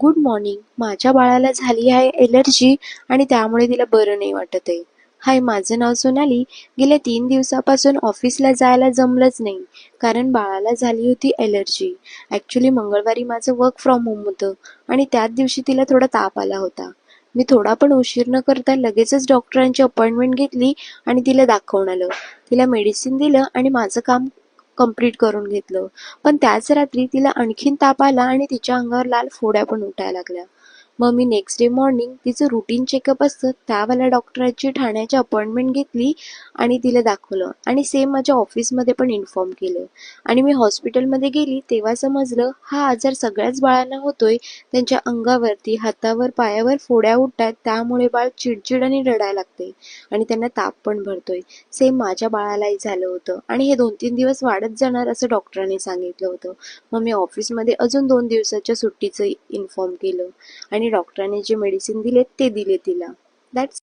Good morning. माझ्या बाळाला झाली आहे एलर्जी आणि त्यामुळे तिला बरं नाही वाटत आहे. हाय, माझं नाव सोनाली. गेल्या 3 दिवसापासून ऑफिसला जायला जमलंच नाही कारण बाळाला झाली होती एलर्जी. ॲक्च्युली मंगळवारी माझं वर्क फ्रॉम होम होतं आणि त्याच दिवशी तिला थोडा ताप आला होता. मी थोडा पण उशीर न करता लगेचच डॉक्टरांची अपॉइंटमेंट घेतली आणि तिला दाखवून आलं. तिला मेडिसिन दिलं आणि माझं काम कंप्लीट करून घेतलं. पण त्याच रात्री तिला आणखीन ताप आला आणि तिच्या अंगावर लाल फोड्या पण उठायला लागल्या. मग मी नेक्स्ट डे मॉर्निंग तिचं रुटीन चेकअप असतं त्यावाल्या डॉक्टरांची ठाण्याची अपॉइंटमेंट घेतली आणि तिला दाखवलं आणि सेम माझ्या ऑफिसमध्ये पण इन्फॉर्म केलं. आणि मी हॉस्पिटलमध्ये गेली तेव्हा समजलं हा आजार सगळ्याच बाळांना होतोय. त्यांच्या अंगावरती, हातावर, पायावर फोड्या उठतात, त्यामुळे बाळ चिडचिड आणि रडायला लागते आणि त्यांना ताप पण भरतोय. सेम माझ्या बाळालाही झालं होतं आणि हे 2-3 दिवस वाढत जाणार असं डॉक्टरांनी सांगितलं होतं. मग मी ऑफिसमध्ये अजून 2 दिवसाच्या सुट्टीचं इन्फॉर्म केलं आणि डॉक्टरांनी जे मेडिसिन दिले ते दिले तिला. दॅट्स